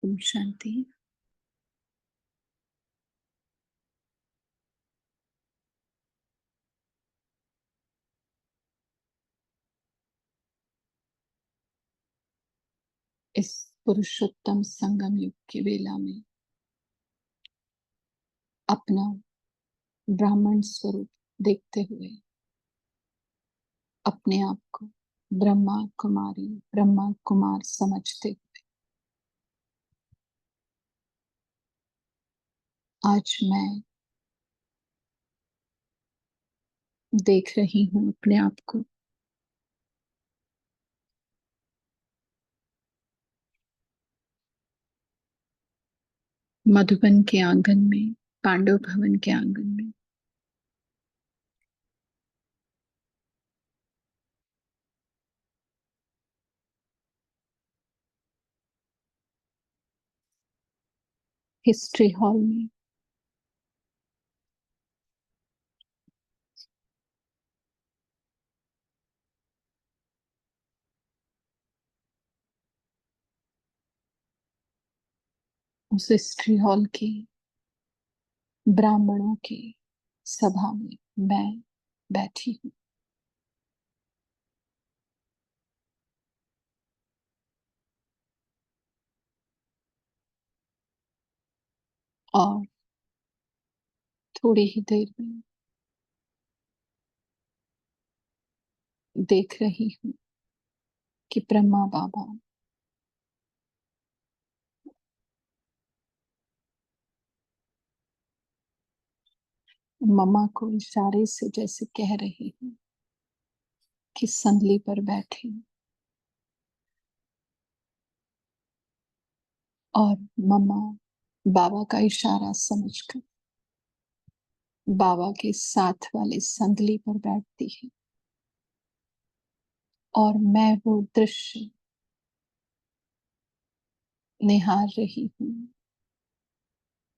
ओम शांति। इस पुरुषोत्तम संगम युग की वेला में अपना ब्राह्मण स्वरूप देखते हुए अपने आप को ब्रह्मा कुमारी ब्रह्मा कुमार समझते हुए आज मैं देख रही हूँ अपने आप को मधुबन के आंगन में, पांडव भवन के आंगन में। हिस्ट्री हॉल में उस हिस्ट्री हॉल की ब्राह्मणों की सभा में मैं बैठी हूँ और थोड़ी ही देर में देख रही हूँ कि ब्रह्मा बाबा मम्मा को इशारे से जैसे कह रही हूँ कि संदली पर बैठे और मम्मा बाबा का इशारा समझकर बाबा के साथ वाले संदली पर बैठती है और मैं वो दृश्य निहार रही हूँ,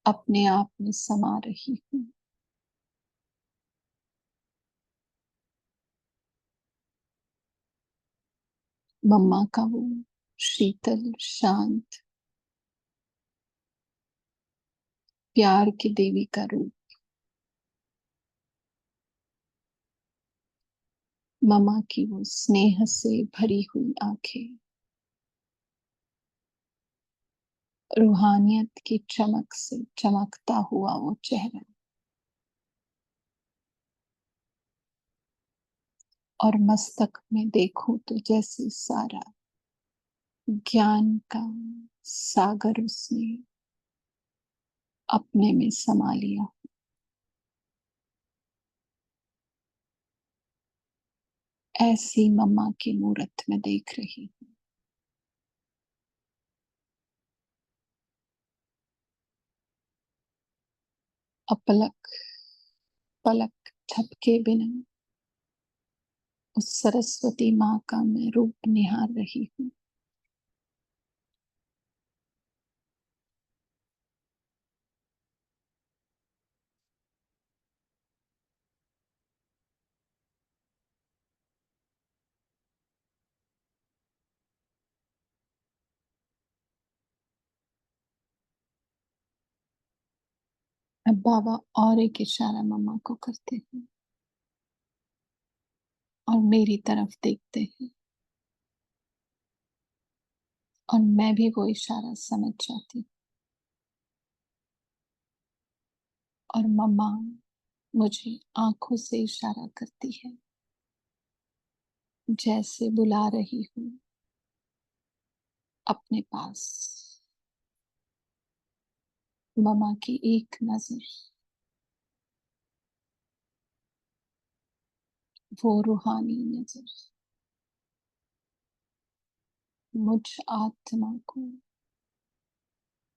अपने आप में समा रही हूँ। मम्मा का वो शीतल शांत प्यार की देवी का रूप, मम्मा की वो स्नेह से भरी हुई आंखें, रूहानियत की चमक से चमकता हुआ वो चेहरा और मस्तक में देखूं तो जैसे सारा ज्ञान का सागर उसने अपने में समा लिया। ऐसी मम्मा की मूरत में देख रही हूँ। अपलक पलक झपके बिना उस सरस्वती माँ का मैं रूप निहार रही हूँ। अब बाबा और एक इशारा मम्मा को करते हैं और मेरी तरफ देखते हैं और मैं भी वो इशारा समझ जाती हूँ और मम्मा मुझे आंखों से इशारा करती है जैसे बुला रही हूँ अपने पास। मम्मा की एक नजर, वो रूहानी नजर मुझ आत्मा को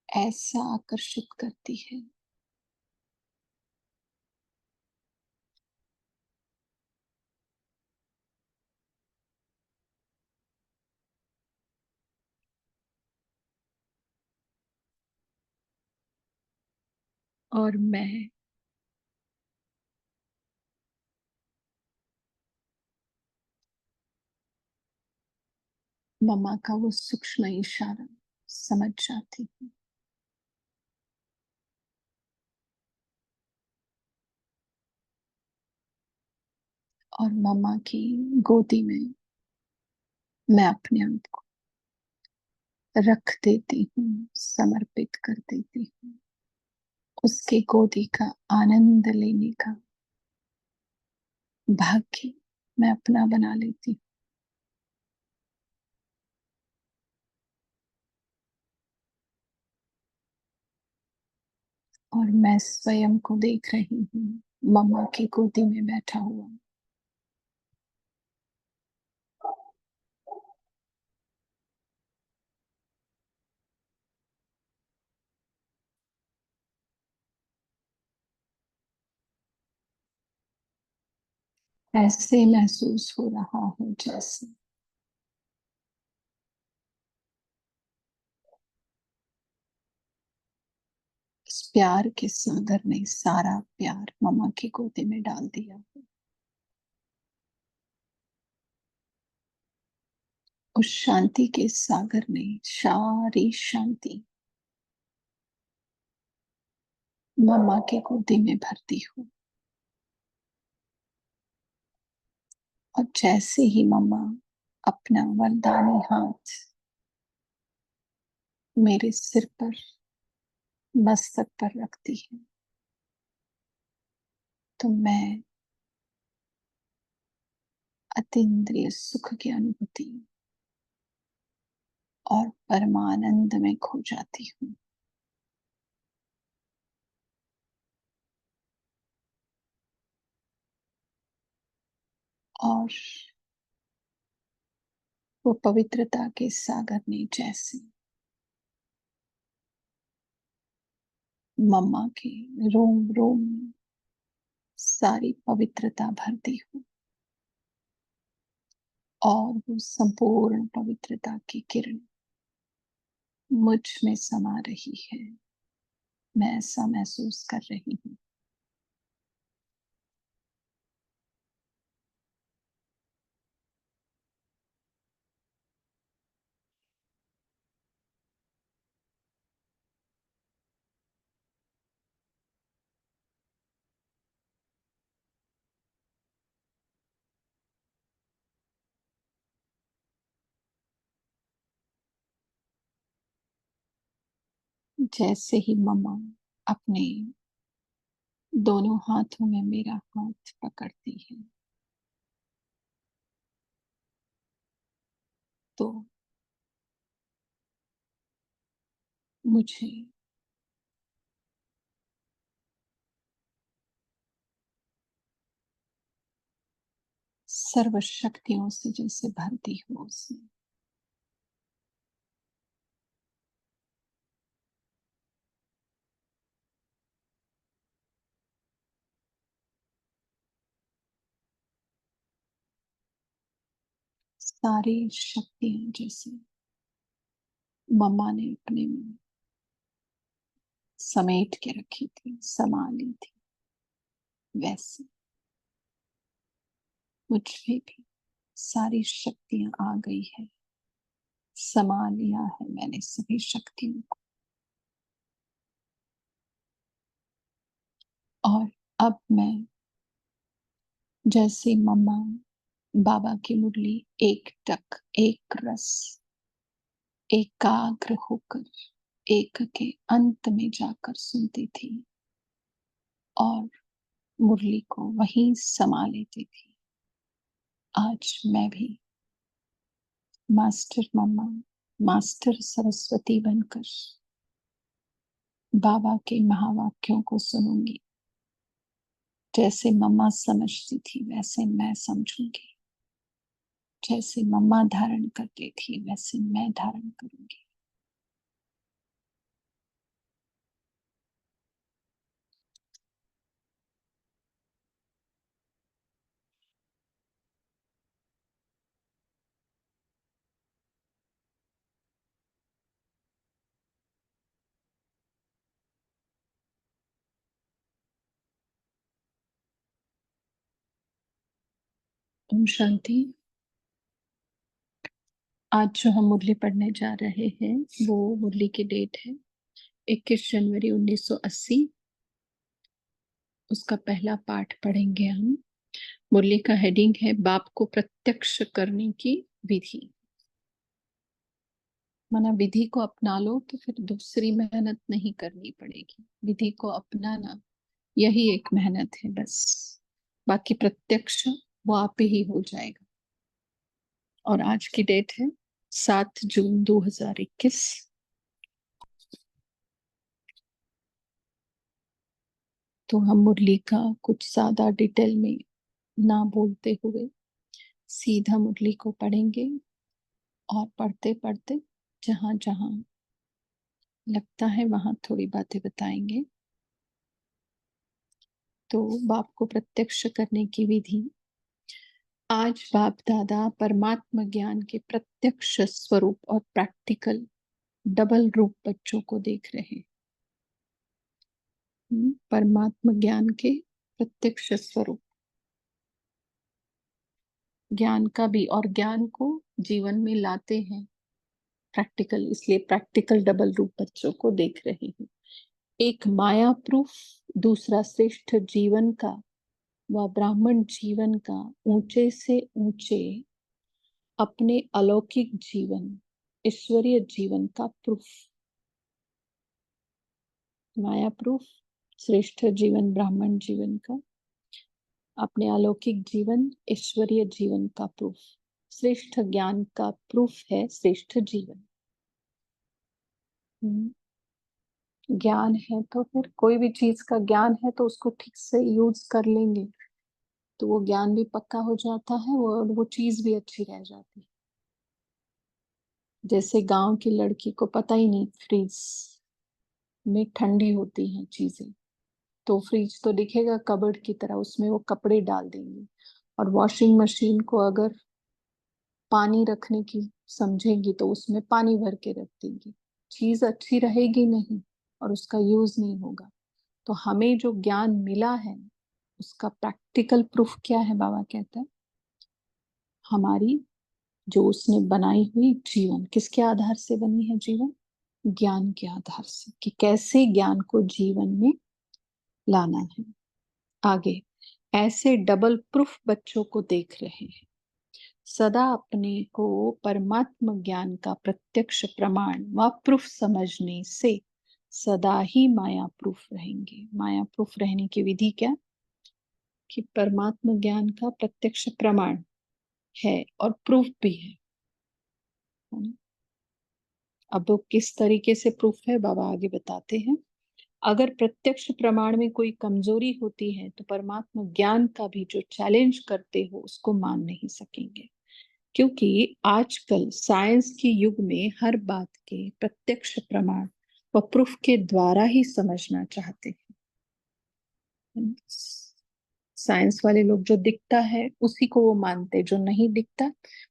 ऐसा आकर्षित करती है और मैं मम्मा का वो सूक्ष्म इशारा समझ जाती हूँ। और मम्मा की गोदी में मैं अपने आप को रख देती हूँ, समर्पित कर देती हूँ। उसकी गोदी का आनंद लेने का भाग्य मैं अपना बना लेती हूँ। और मैं स्वयं को देख रही हूँ, मम्मा की गोदी में बैठा हुआ। ऐसे महसूस हो रहा है जैसे इस प्यार के सागर ने सारा प्यार मम्मा की गोदी में डाल दिया हो। उस शांति के सागर ने सारी शांति मम्मा की गोदी में भर दी हो। और जैसे ही मम्मा अपना वरदानी हाथ मेरे सिर पर, मस्तक पर रखती है, तो मैं अतीन्द्रिय सुख की अनुभूति और परमानंद में खो जाती हूँ। और वो पवित्रता के सागर ने जैसे मम्मा के रोम रोम में सारी पवित्रता भर दी हो। और वो संपूर्ण पवित्रता की किरण मुझ में समा रही है। मैं ऐसा महसूस कर रही हूँ। जैसे ही मम्मा अपने दोनों हाथों में मेरा हाथ पकड़ती है, तो मुझे सर्व शक्तियों से जैसे भरती हो उसमें। सारी शक्तियां जैसे मम्मा ने अपने में समेट के रखी थी, समा ली थी, वैसे मुझ में भी सारी शक्तियां आ गई है। समा लिया है मैंने सभी शक्तियों को। और अब मैं जैसे मम्मा बाबा की मुरली एक टक एक रस एकाग्र होकर एक के अंत में जाकर सुनती थी और मुरली को वहीं समा लेती थी, आज मैं भी मास्टर मम्मा, मास्टर सरस्वती बनकर बाबा के महावाक्यों को सुनूंगी। जैसे मम्मा समझती थी वैसे मैं समझूंगी। जैसे मम्मा धारण करती थी वैसे मैं धारण करूंगी। ओम शांति। आज जो हम मुरली पढ़ने जा रहे हैं वो मुरली की डेट है 21 जनवरी 1980। उसका पहला पाठ पढ़ेंगे हम। मुरली का हेडिंग है बाप को प्रत्यक्ष करने की विधि। माना विधि को अपना लो तो फिर दूसरी मेहनत नहीं करनी पड़ेगी। विधि को अपनाना यही एक मेहनत है बस, बाकी प्रत्यक्ष वो आप ही हो जाएगा। और आज की डेट है 7 जून 2021। तो हम मुरली का कुछ ज्यादा डिटेल में ना बोलते हुए सीधा मुरली को पढ़ेंगे और पढ़ते पढ़ते जहां जहां लगता है वहां थोड़ी बातें बताएंगे। तो बाप को प्रत्यक्ष करने की विधि। आज बाप दादा परमात्मा ज्ञान के प्रत्यक्ष स्वरूप और प्रैक्टिकल डबल रूप बच्चों को देख रहे हैं। परमात्मा ज्ञान के प्रत्यक्ष स्वरूप, ज्ञान का भी, और ज्ञान को जीवन में लाते हैं प्रैक्टिकल, इसलिए प्रैक्टिकल डबल रूप बच्चों को देख रहे हैं। एक माया प्रूफ, दूसरा श्रेष्ठ जीवन का व ब्राह्मण जीवन का ऊंचे से ऊंचे अपने अलौकिक जीवन ईश्वरीय जीवन का प्रूफ। माया प्रूफ, श्रेष्ठ जीवन ब्राह्मण जीवन का, अपने अलौकिक जीवन ईश्वरीय जीवन का प्रूफ। श्रेष्ठ ज्ञान का प्रूफ है श्रेष्ठ जीवन। ज्ञान है तो फिर कोई भी चीज का ज्ञान है तो उसको ठीक से यूज कर लेंगे तो वो ज्ञान भी पक्का हो जाता है और वो चीज भी अच्छी रह जाती है। जैसे गांव की लड़की को पता ही नहीं फ्रिज में ठंडी होती हैं चीजें, तो फ्रिज तो दिखेगा कबर्ड की तरह, उसमें वो कपड़े डाल देंगी। और वॉशिंग मशीन को अगर पानी रखने की समझेंगी तो उसमें पानी भर के रख देंगी, चीज अच्छी रहेगी नहीं और उसका यूज नहीं होगा। तो हमें जो ज्ञान मिला है उसका प्रैक्टिकल प्रूफ क्या है? बाबा कहता है हमारी जो उसने बनाई हुई जीवन, किसके आधार से बनी है जीवन? ज्ञान के आधार से, कि कैसे ज्ञान को जीवन में लाना है। आगे ऐसे डबल प्रूफ बच्चों को देख रहे हैं, सदा अपने को परमात्मा ज्ञान का प्रत्यक्ष प्रमाण व प्रूफ समझने से सदा ही माया प्रूफ रहेंगे। माया प्रूफ रहने की विधि क्या? कि परमात्मा ज्ञान का प्रत्यक्ष प्रमाण है और प्रूफ भी है ना? अब वो किस तरीके से प्रूफ है बाबा आगे बताते हैं। अगर प्रत्यक्ष प्रमाण में कोई कमजोरी होती है तो परमात्मा ज्ञान का भी जो चैलेंज करते हो उसको मान नहीं सकेंगे, क्योंकि आजकल साइंस के युग में हर बात के प्रत्यक्ष प्रमाण व प्रूफ के द्वारा ही समझना चाहते हैं। साइंस वाले लोग जो दिखता है उसी को वो मानते, जो नहीं दिखता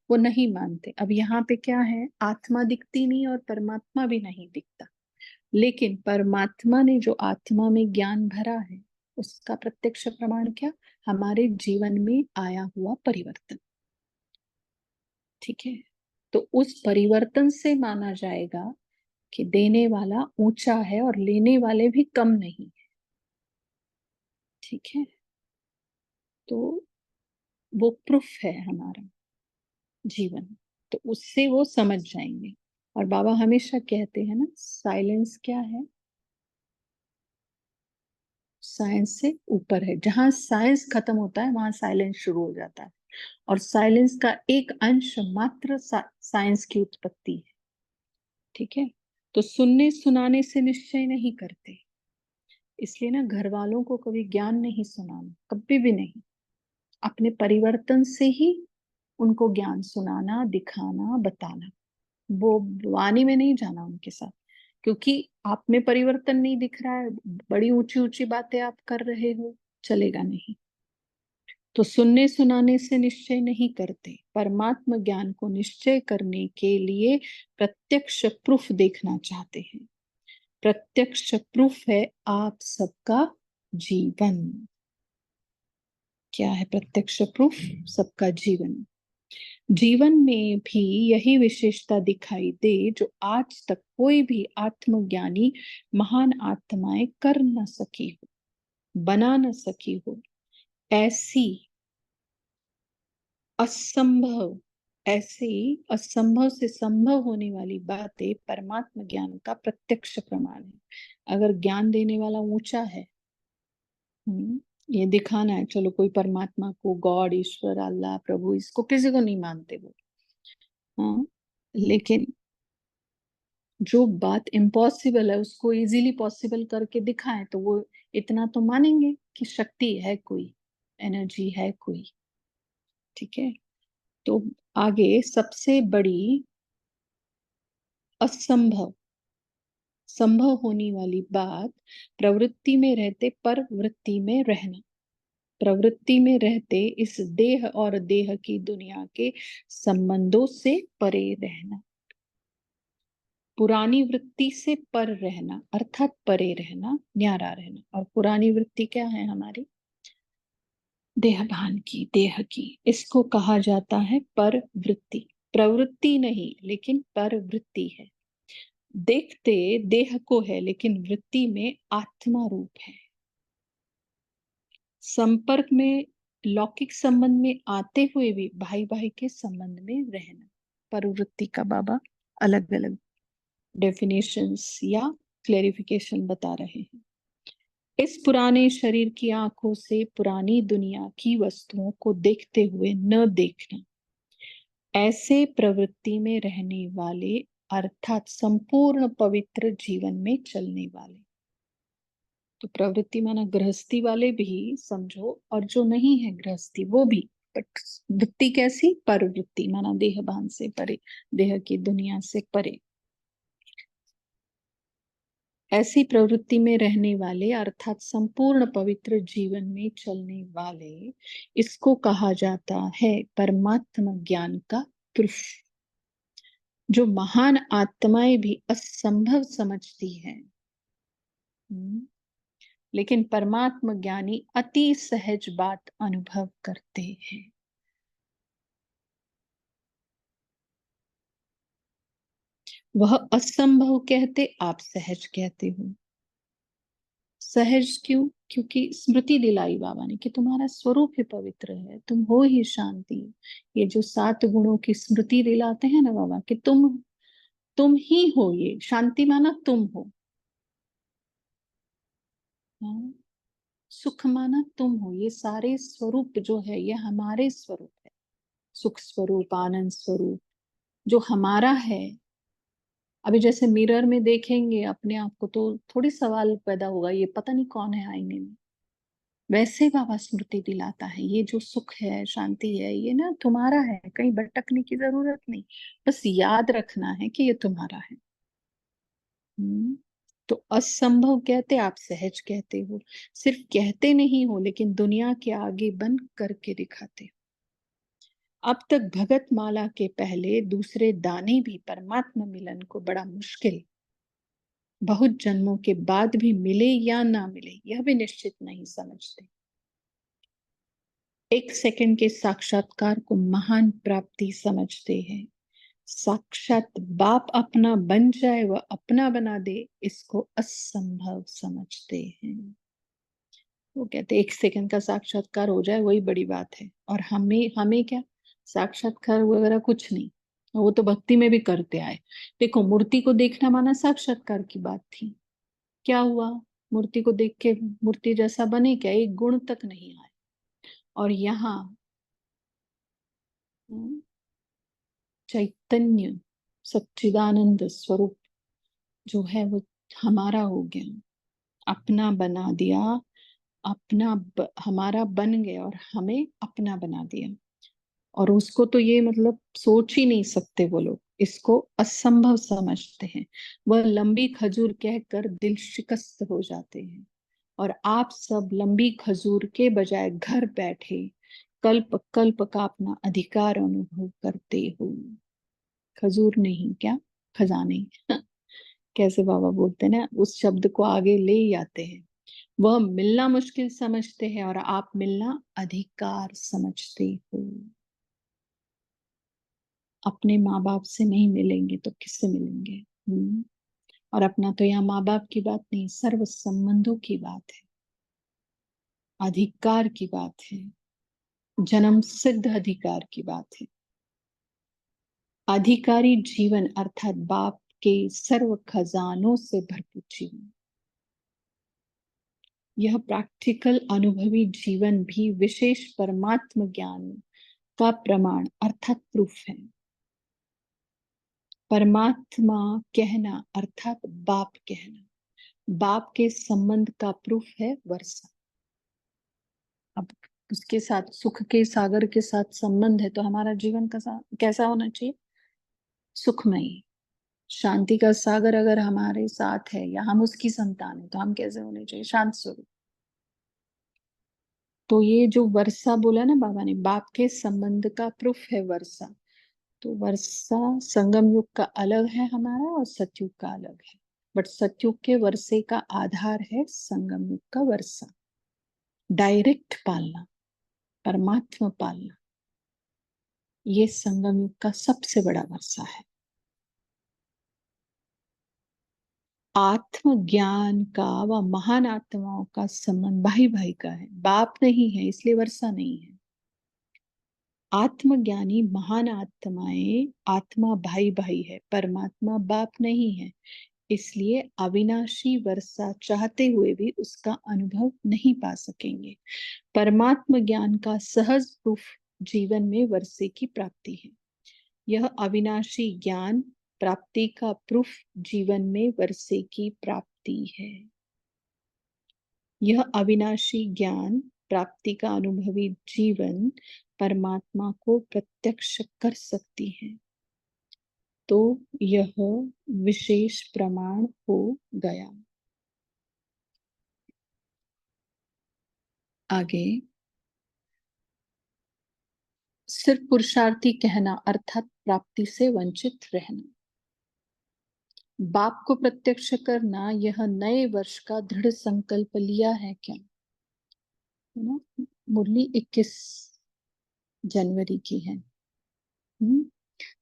वो नहीं मानते। अब यहाँ पे क्या है, आत्मा दिखती नहीं और परमात्मा भी नहीं दिखता, लेकिन परमात्मा ने जो आत्मा में ज्ञान भरा है उसका प्रत्यक्ष प्रमाण क्या? हमारे जीवन में आया हुआ परिवर्तन। ठीक है, तो उस परिवर्तन से माना जाएगा कि देने वाला ऊंचा है और लेने वाले भी कम नहीं है। ठीक है, तो वो प्रूफ है हमारा जीवन, तो उससे वो समझ जाएंगे। और बाबा हमेशा कहते हैं ना, साइलेंस क्या है? साइंस से ऊपर है। जहां साइंस खत्म होता है वहां साइलेंस शुरू हो जाता है, और साइलेंस का एक अंश मात्र साइंस की उत्पत्ति है। ठीक है, तो सुनने सुनाने से निश्चय नहीं करते, इसलिए ना घर वालों को कभी ज्ञान नहीं सुनाना, कभी भी नहीं। अपने परिवर्तन से ही उनको ज्ञान सुनाना, दिखाना, बताना। वो वाणी में नहीं जाना उनके साथ, क्योंकि आप में परिवर्तन नहीं दिख रहा है, बड़ी ऊंची ऊंची बातें आप कर रहे हो, चलेगा नहीं। तो सुनने सुनाने से निश्चय नहीं करते, परमात्मा ज्ञान को निश्चय करने के लिए प्रत्यक्ष प्रूफ देखना चाहते हैं। प्रत्यक्ष प्रूफ है आप सबका जीवन। क्या है प्रत्यक्ष प्रूफ? सबका जीवन। जीवन में भी यही विशेषता दिखाई दे जो आज तक कोई भी आत्मज्ञानी महान आत्माएं कर न सकी हो, बना न सकी हो। ऐसी असंभव ऐसी असंभव से संभव होने वाली बातें परमात्मा ज्ञान का प्रत्यक्ष प्रमाण है। अगर ज्ञान देने वाला ऊंचा है, ये दिखाना है, चलो कोई परमात्मा को, गॉड, ईश्वर, अल्लाह, प्रभु, इसको किसी को नहीं मानते वो, हाँ, लेकिन जो बात इम्पॉसिबल है उसको इजीली पॉसिबल करके दिखाएं तो वो इतना तो मानेंगे कि शक्ति है कोई, एनर्जी है कोई। ठीक है, तो आगे सबसे बड़ी असंभव संभव होने वाली बात, प्रवृत्ति में रहते पर वृत्ति में रहना, प्रवृत्ति में रहते इस देह और देह की दुनिया के संबंधों से परे रहना, पुरानी वृत्ति से पर रहना अर्थात परे रहना, न्यारा रहना। और पुरानी वृत्ति क्या है हमारी? देहभान की, देह की, इसको कहा जाता है पर वृत्ति। प्रवृत्ति नहीं लेकिन पर वृत्ति है। देखते देह को है लेकिन वृत्ति में आत्मा रूप है। संपर्क में, लौकिक संबंध में आते हुए भी भाई भाई के संबंध में रहना, प्रवृत्ति का बाबा अलग अलग डेफिनेशंस या क्लेरिफिकेशन बता रहे हैं। इस पुराने शरीर की आंखों से पुरानी दुनिया की वस्तुओं को देखते हुए न देखना, ऐसे प्रवृत्ति में रहने वाले अर्थात संपूर्ण पवित्र जीवन में चलने वाले। तो प्रवृत्ति माना गृहस्थी वाले भी समझो, और जो नहीं है गृहस्थी वो भी, बट वृत्ति कैसी? परवृत्ति माना देहभान से परे, देह की दुनिया से परे। ऐसी प्रवृत्ति में रहने वाले अर्थात संपूर्ण पवित्र जीवन में चलने वाले, इसको कहा जाता है परमात्मा ज्ञान का पुरुष। जो महान आत्माएं भी असंभव समझती हैं, लेकिन परमात्मा ज्ञानी अति सहज बात अनुभव करते हैं। वह असंभव कहते, आप सहज कहते हो। सहज क्यों? क्योंकि स्मृति दिलाई बाबा ने कि तुम्हारा स्वरूप ही पवित्र है, तुम हो ही शांति। ये जो 7 गुणों की स्मृति दिलाते हैं ना बाबा, कि तुम ही हो, ये शांति माना तुम हो, हाँ? सुख माना तुम हो। ये सारे स्वरूप जो है ये हमारे स्वरूप है, सुख स्वरूप, आनंद स्वरूप जो हमारा है। अभी जैसे मिरर में देखेंगे अपने आप को तो थोड़ी सवाल पैदा होगा, ये पता नहीं कौन है आईने में। वैसे बाबा स्मृति दिलाता है ये जो सुख है, शांति है, ये ना तुम्हारा है, कहीं भटकने की जरूरत नहीं, बस याद रखना है कि ये तुम्हारा है। तो असंभव कहते, आप सहज कहते हो। सिर्फ कहते नहीं हो लेकिन दुनिया के आगे बन करके दिखाते हो। अब तक भगत माला के पहले दूसरे दाने भी परमात्मा मिलन को बड़ा मुश्किल, बहुत जन्मों के बाद भी मिले या ना मिले यह भी निश्चित नहीं समझते। 1 सेकंड के साक्षात्कार को महान प्राप्ति समझते हैं। साक्षात बाप अपना बन जाए व अपना बना दे, इसको असंभव समझते हैं। वो कहते 1 सेकंड का साक्षात्कार हो जाए वही बड़ी बात है, और हमें हमें क्या साक्षात्कार वगैरह कुछ नहीं, वो तो भक्ति में भी करते आए। देखो मूर्ति को देखना माना साक्षात्कार की बात थी, क्या हुआ? मूर्ति को देख के मूर्ति जैसा बने क्या? एक गुण तक नहीं आए। और यहाँ चैतन्य सच्चिदानंद स्वरूप जो है वो हमारा हो गया, अपना बना दिया, हमारा बन गया और हमें अपना बना दिया। और उसको तो ये मतलब सोच ही नहीं सकते वो लोग, इसको असंभव समझते हैं। वह लंबी खजूर कहकर दिल शिकस्त हो जाते हैं। और आप सब लंबी खजूर के बजाय घर बैठे कल्प कल्प का अपना अधिकार अनुभव करते हो। खजूर नहीं, क्या खजाने कैसे बाबा बोलते हैं ना, उस शब्द को आगे ले ही आते हैं। वह मिलना मुश्किल समझते हैं और आप मिलना अधिकार समझते हो। अपने माँ बाप से नहीं मिलेंगे तो किससे मिलेंगे? और अपना तो यहाँ माँ बाप की बात नहीं, सर्व संबंधों की बात है, अधिकार की बात है, जन्म सिद्ध अधिकार की बात है। अधिकारी जीवन अर्थात बाप के सर्व खजानों से भरपूर जीवन। यह प्रैक्टिकल अनुभवी जीवन भी विशेष परमात्म ज्ञान का प्रमाण अर्थात प्रूफ है। परमात्मा कहना अर्थात बाप कहना, बाप के संबंध का प्रूफ है वर्षा। अब उसके साथ, सुख के सागर के साथ संबंध है तो हमारा जीवन कैसा होना चाहिए? सुखमयी। शांति का सागर अगर हमारे साथ है या हम उसकी संतान है तो हम कैसे होने चाहिए? शांत स्वरूप। तो ये जो वर्षा बोला ना बाबा ने, बाप के संबंध का प्रूफ है वर्षा। तो वर्षा संगम युग का अलग है हमारा और सतयुग का अलग है, बट सतयुग के वर्षे का आधार है संगम युग का वर्षा। डायरेक्ट पालना, परमात्मा पालना, ये संगम युग का सबसे बड़ा वर्षा है। आत्म ज्ञान का व महान आत्माओं का संबंध भाई भाई का है, बाप नहीं है इसलिए वर्षा नहीं है। आत्मज्ञानी महान आत्माएं, आत्मा भाई भाई है, परमात्मा बाप नहीं है, इसलिए अविनाशी वर्षा चाहते हुए भी उसका अनुभव नहीं पा सकेंगे। परमात्म ज्ञान का सहज प्रूफ जीवन में वर्षे की प्राप्ति है। यह अविनाशी ज्ञान प्राप्ति का प्रूफ जीवन में वर्षे की प्राप्ति है। यह अविनाशी ज्ञान प्राप्ति का अनुभवी जीवन परमात्मा को प्रत्यक्ष कर सकती है, तो यह विशेष प्रमाण हो गया। आगे, सिर्फ पुरुषार्थी कहना अर्थात प्राप्ति से वंचित रहना। बाप को प्रत्यक्ष करना, यह नए वर्ष का दृढ़ संकल्प लिया है क्या? है ना, मुरली 21 जनवरी की है।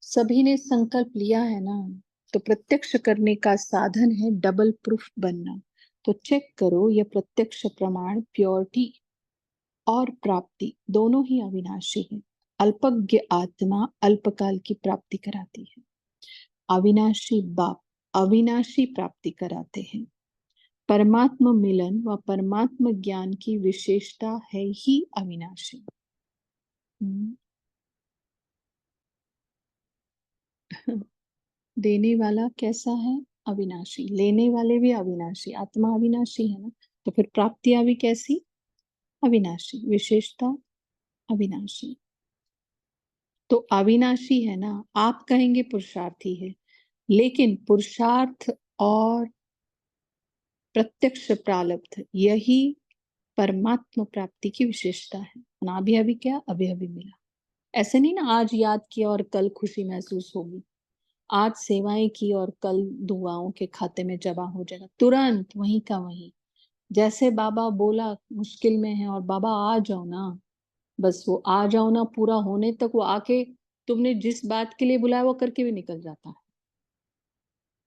सभी ने संकल्प लिया है ना, तो प्रत्यक्ष करने का साधन है डबल प्रूफ बनना। तो चेक करो, यह प्रत्यक्ष प्रमाण प्योरिटी और प्राप्ति दोनों ही अविनाशी है। अल्पज्ञ आत्मा अल्पकाल की प्राप्ति कराती है, अविनाशी बाप अविनाशी प्राप्ति कराते हैं। परमात्म मिलन व परमात्म ज्ञान की विशेषता है ही अविनाशी। देने वाला कैसा है? अविनाशी। लेने वाले भी अविनाशी, आत्मा अविनाशी है ना, तो फिर प्राप्तियां भी कैसी? अविनाशी। विशेषता अविनाशी। तो अविनाशी है ना, आप कहेंगे पुरुषार्थी है, लेकिन पुरुषार्थ और प्रत्यक्ष प्रारब्ध यही परमात्मा प्राप्ति की विशेषता है। अभी अभी क्या? अभी अभी मिला। ऐसे नहीं ना आज याद किया और कल खुशी महसूस होगी, आज सेवाएं की और कल दुआओं के खाते में जमा हो जाएगा, तुरंत वहीं का वहीं। जैसे बाबा बोला मुश्किल में है और बाबा आ जाओ ना, बस वो आ जाओ ना पूरा होने तक वो आके तुमने जिस बात के लिए बुलाया वो करके भी निकल जाता है।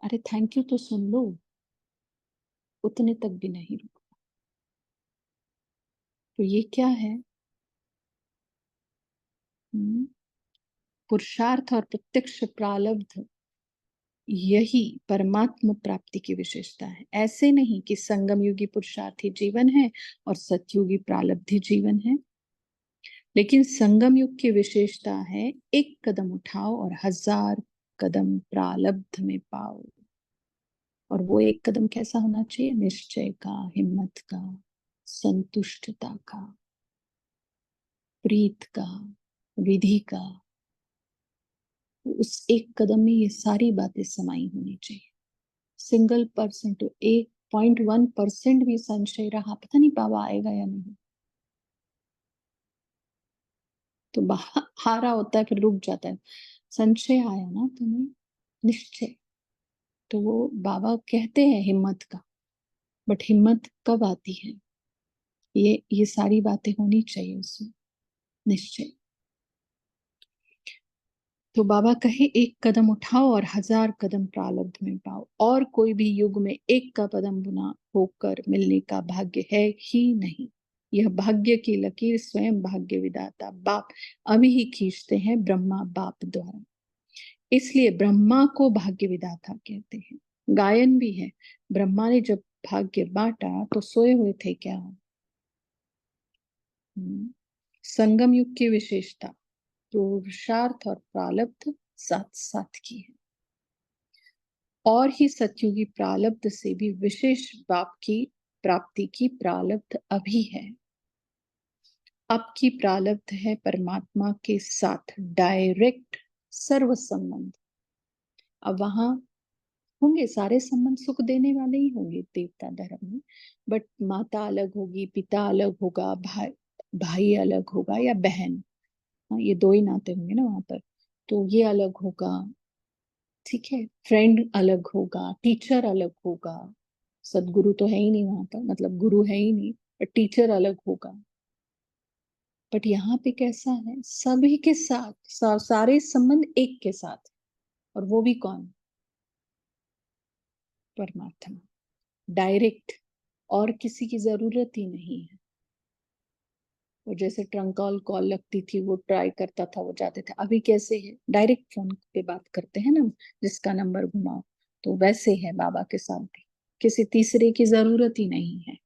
अरे थैंक यू तो सुन लो, उतने तक भी नहीं रुको। तो ये क्या है? पुरुषार्थ और प्रत्यक्ष प्रारब्ध यही परमात्म प्राप्ति की विशेषता है। ऐसे नहीं कि संगम युगी पुरुषार्थी जीवन है और सतयुगी प्रारब्धी जीवन है, लेकिन संगम युग की विशेषता है एक कदम उठाओ और 1000 कदम प्रारब्ध में पाओ। और वो एक कदम कैसा होना चाहिए? निश्चय का, हिम्मत का, संतुष्टता का, प्रीत का, विधि का। उस एक कदम में ये सारी बातें समाई होनी चाहिए। सिंगल परसेंट, 1.1% भी संशय रहा, पता नहीं बाबा आएगा या नहीं। तो हारा होता है, फिर रुक जाता है। संशय आया ना तुम्हें, निश्चय, तो वो बाबा कहते हैं हिम्मत का, बट हिम्मत कब आती है? ये सारी बातें होनी चाहिए उसमें, निश्चय। तो बाबा कहे एक कदम उठाओ और 1000 कदम प्रारब्ध में पाओ, और कोई भी युग में एक का कदम बुना होकर मिलने का भाग्य है ही नहीं। यह भाग्य की लकीर स्वयं भाग्य विधाता बाप अभी ही खींचते हैं ब्रह्मा बाप द्वारा। इसलिए ब्रह्मा को भाग्य विधाता कहते हैं। गायन भी है, ब्रह्मा ने जब भाग्य बांटा तो सोए हुए थे क्या। संगम युग की विशेषता पुरुषार्थ और प्रारब्ध साथ साथ की है, और ही सतयुगी प्रारब्ध से भी विशेष बाप की प्राप्ति की प्रारब्ध अभी है। अब की प्रारब्ध है परमात्मा के साथ डायरेक्ट सर्व संबंध। अब वहां होंगे सारे संबंध सुख देने वाले ही होंगे देवता धर्म में, बट माता अलग होगी, पिता अलग होगा, भाई भाई अलग होगा या बहन, हाँ ये दो ही नाते होंगे ना वहां पर, तो ये अलग होगा। ठीक है, फ्रेंड अलग होगा, टीचर अलग होगा, सदगुरु तो है ही नहीं वहां पर, मतलब गुरु है ही नहीं, पर टीचर अलग होगा। बट यहाँ पे कैसा है, सभी के साथ सारे संबंध एक के साथ, और वो भी कौन, परमात्मा डायरेक्ट, और किसी की जरूरत ही नहीं है। वो जैसे ट्रंक कॉल कॉल लगती थी वो ट्राई करता था, वो जाते थे, अभी कैसे है डायरेक्ट फोन पे बात करते हैं ना, जिसका नंबर घुमाओ, तो वैसे है बाबा के साथ भी, किसी तीसरे की जरूरत ही नहीं है,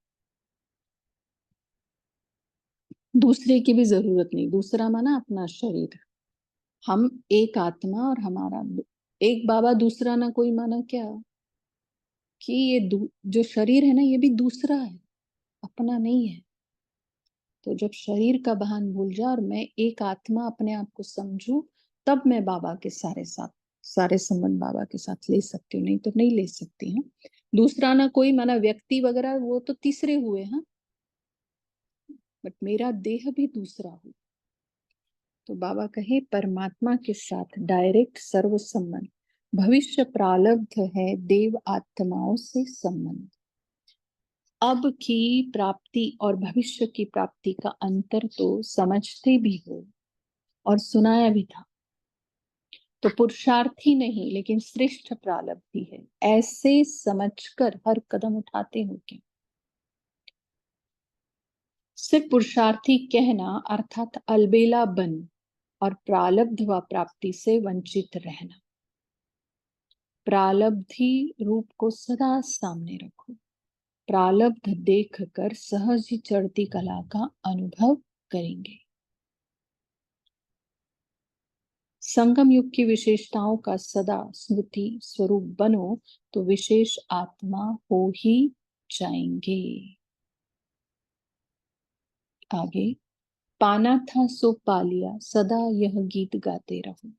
दूसरे की भी जरूरत नहीं। दूसरा माना अपना शरीर, हम एक आत्मा और हमारा एक बाबा, दूसरा ना कोई माना क्या, कि ये जो शरीर है ना ये भी दूसरा है, अपना नहीं है। तो जब शरीर का भान भूल जा और मैं एक आत्मा अपने आप को समझू, तब मैं बाबा के सारे संबंध बाबा के साथ ले सकती हूँ, नहीं तो नहीं ले सकती हूँ। दूसरा ना कोई माना व्यक्ति वगैरह, वो तो तीसरे हुए हैं, बट मेरा देह भी दूसरा हो। तो बाबा कहे परमात्मा के साथ डायरेक्ट सर्व संबंध, भविष्य प्रारब्ध है देव आत्माओं से संबंध। अब की प्राप्ति और भविष्य की प्राप्ति का अंतर तो समझते भी हो और सुनाया भी था, तो पुरुषार्थी नहीं लेकिन श्रेष्ठ प्रारब्धि है, ऐसे समझकर हर कदम उठाते हो क्या। सिर्फ पुरुषार्थी कहना अर्थात अलबेला बन और प्रारब्ध व प्राप्ति से वंचित रहना। प्रारब्धी रूप को सदा सामने रखो, प्रारब्ध देख कर सहज ही चढ़ती कला का अनुभव करेंगे। संगम युग की विशेषताओं का सदा स्मृति स्वरूप बनो तो विशेष आत्मा हो ही जाएंगे। आगे, पाना था सो पा लिया, सदा यह गीत गाते रहो।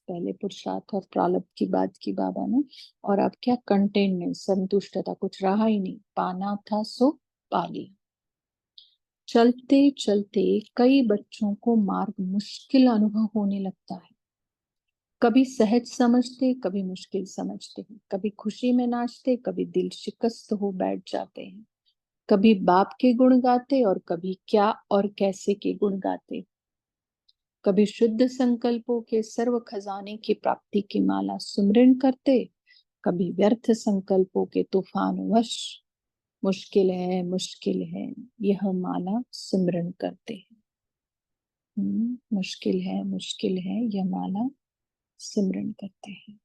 पहले पुरुषार्थ और प्रारब्ध की बात की बाबा ने, और अब क्या, कंटेनमेंट, संतुष्टता, कुछ रहा ही नहीं, पाना था सो पा लिया। चलते चलते कई बच्चों को मार्ग मुश्किल अनुभव होने लगता है, कभी सहज समझते कभी मुश्किल समझते हैं, कभी खुशी में नाचते कभी दिल शिकस्त हो बैठ जाते हैं, कभी बाप के गुण गाते और कभी क्या और कैसे के गुण गाते, कभी शुद्ध संकल्पों के सर्व खजाने की प्राप्ति की माला सुमरण करते, कभी व्यर्थ संकल्पों के तूफान वश मुश्किल है यह माला सुमरण करते हैं। मुश्किल है यह माला सिमरन करते हैं।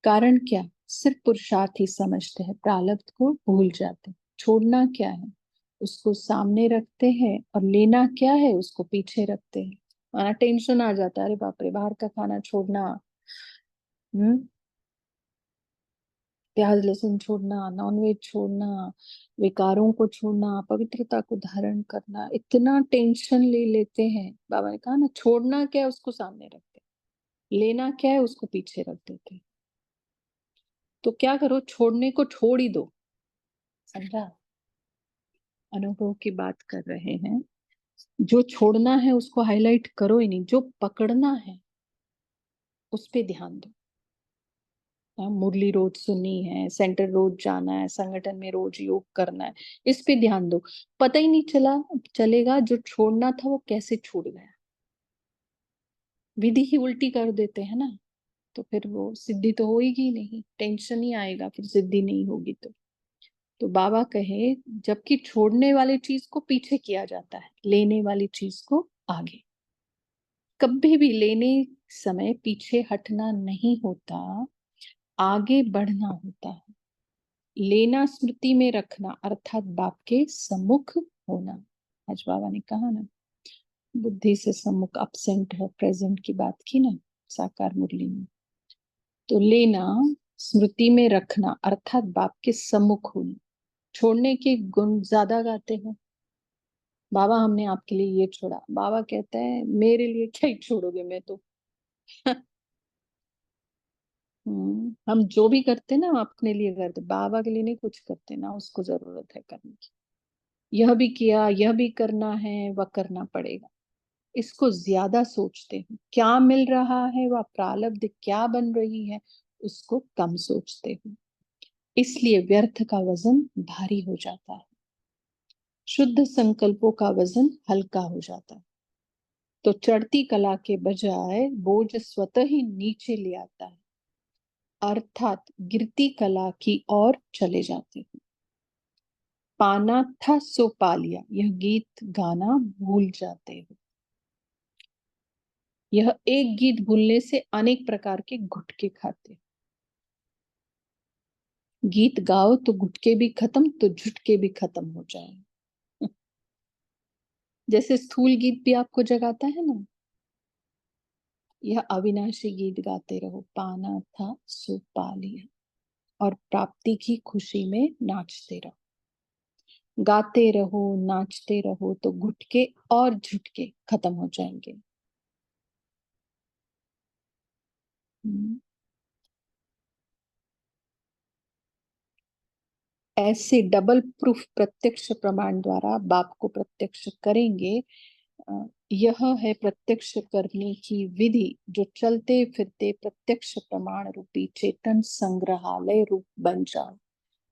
कारण क्या, सिर्फ पुरुषार्थ ही समझते हैं, प्रारब्ध को भूल जाते हैं। छोड़ना क्या है, उसको सामने रखते हैं, और लेना क्या है उसको पीछे रखते हैं। माना टेंशन आ जाता है, अरे बाप रे बाहर का खाना छोड़ना, हम्म प्याज लहसुन छोड़ना, नॉनवेज छोड़ना, विकारों को छोड़ना, पवित्रता को धारण करना, इतना टेंशन ले लेते हैं। बाबा ने कहा ना, छोड़ना क्या है उसको सामने रखते, लेना क्या है उसको पीछे रख देते। तो क्या करो, छोड़ने को छोड़ ही दो, समझा। अनुभव की बात कर रहे हैं, जो छोड़ना है उसको हाईलाइट करो ही नहीं, जो पकड़ना है उस पे ध्यान दो। मुरली रोज सुननी है, सेंटर रोज जाना है, संगठन में रोज योग करना है, इस पे ध्यान दो। पता ही नहीं चलेगा जो छोड़ना था वो कैसे छूट गया। विधि ही उल्टी कर देते हैं ना, तो फिर वो सिद्धि तो होगी नहीं, टेंशन ही आएगा, फिर सिद्धि नहीं होगी तो बाबा कहे, जबकि छोड़ने वाली चीज को पीछे किया जाता है, लेने वाली चीज को आगे। कभी भी लेने समय पीछे हटना नहीं होता, आगे बढ़ना होता है। लेना स्मृति में रखना अर्थात बाप के सम्मुख होना। आज बाबा ने कहा ना, बुद्धि से सम्मुख, अपसेंट है, प्रेजेंट की बात की ना साकार मुरली में। तो लेना स्मृति में रखना अर्थात बाप के सम्मुख होना। छोड़ने के गुण ज्यादा गाते हो, बाबा हमने आपके लिए ये छोड़ा, बाबा कहता है मेरे लिए क्या ही छोड़ोगे, मैं तो हम जो भी करते ना, हम अपने लिए करते, बाबा के लिए नहीं कुछ करते ना, उसको जरूरत है करने की। यह भी किया, यह भी करना है, वह करना पड़ेगा, इसको ज्यादा सोचते हैं। क्या मिल रहा है, वह प्रारब्ध क्या बन रही है, उसको कम सोचते हैं। इसलिए व्यर्थ का वजन भारी हो जाता है, शुद्ध संकल्पों का वजन हल्का हो जाता है। तो चढ़ती कला के बजाय बोझ स्वतः ही नीचे ले आता है, अर्थात गिरती कला की ओर चले जाते हैं। पाना था सो पा लिया, यह गीत गाना भूल जाते हो। यह एक गीत भूलने से अनेक प्रकार के गुटके खाते हैं। गीत गाओ तो गुटके भी खत्म, तो झुटके भी खत्म हो जाए। जैसे स्थूल गीत भी आपको जगाता है ना, यह अविनाशी गीत गाते रहो, पाना था सो पा लिया, और प्राप्ति की खुशी में नाचते रहो। गाते रहो, नाचते रहो, तो गुटके और झुटके खत्म हो जाएंगे। ऐसे डबल प्रूफ प्रत्यक्ष प्रमाण द्वारा बाप को प्रत्यक्ष करेंगे। यह है प्रत्यक्ष करने की विधि, जो चलते फिरते प्रत्यक्ष प्रमाण रूपी चेतन संग्रहालय रूप बन जाओ,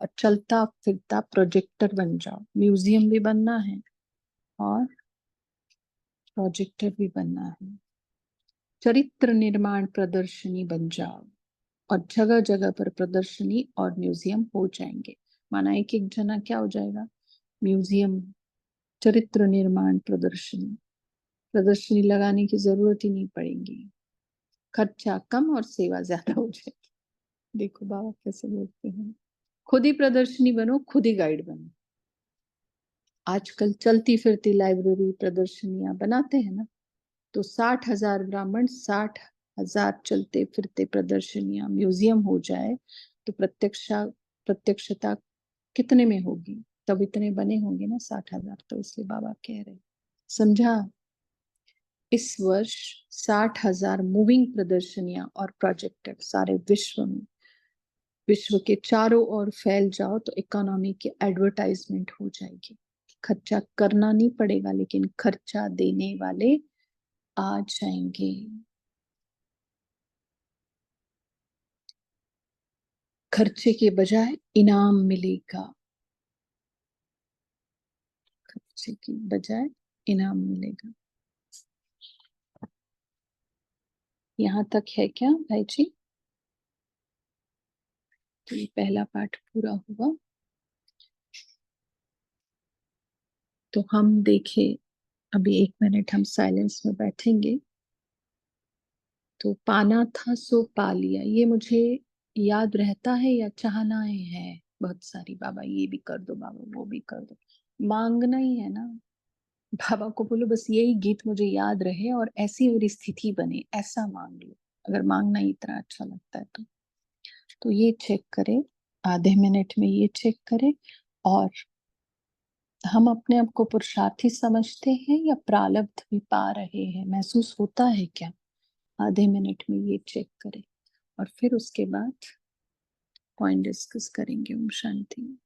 और चलता फिरता प्रोजेक्टर बन जाओ। म्यूजियम भी बनना है और प्रोजेक्टर भी बनना है। चरित्र निर्माण प्रदर्शनी बन जाओ, और जगह जगह पर प्रदर्शनी और म्यूजियम हो जाएंगे। माना एक एक जना क्या हो जाएगा, म्यूजियम। चरित्र निर्माण प्रदर्शनी, प्रदर्शनी लगाने की जरूरत ही नहीं पड़ेगी, खर्चा कम और सेवा ज्यादा हो जाएगी। देखो बाबा कैसे बोलते हैं, खुद ही प्रदर्शनी बनो, खुद ही गाइड बनो। आजकल चलती फिरती लाइब्रेरी प्रदर्शनियां बनाते हैं ना, तो 60,000 ब्राह्मण, 60,000 चलते फिरते प्रदर्शनियां, म्यूजियम हो जाए, तो प्रत्यक्षता कितने में होगी? तब इतने बने होंगे ना 60,000, तो इसलिए बाबा कह रहे, समझा। इस वर्ष 60,000 मूविंग प्रदर्शनियां और प्रोजेक्टर सारे विश्व में, विश्व के चारों ओर फैल जाओ, तो इकोनॉमी की एडवर्टाइजमेंट हो जाएगी। खर्चा करना नहीं पड़ेगा, लेकिन खर्चा देने वाले आ जाएंगे। खर्चे के बजाय इनाम मिलेगा, खर्चे की बजाय इनाम मिलेगा। यहाँ तक है क्या भाई जी? तो ये पहला पाठ पूरा हुआ। तो हम देखे, अभी 1 मिनट हम साइलेंस में बैठेंगे। तो पाना था सो पा लिया, ये मुझे याद रहता है या चाहनाएं है बहुत सारी, बाबा ये भी कर दो, बाबा वो भी कर दो, मांगना ही है ना। बाबा को बोलो बस यही गीत मुझे याद रहे और ऐसी मेरी स्थिति बने, ऐसा मांग लो। अगर मांगना ही इतना अच्छा लगता है तो ये चेक करें, आधे मिनट में ये चेक करें। और हम अपने आप को पुरुषार्थी समझते हैं या प्रारब्ध भी पा रहे हैं, महसूस होता है क्या? आधे मिनट में ये चेक करें, और फिर उसके बाद पॉइंट डिस्कस करेंगे। ओम शांति।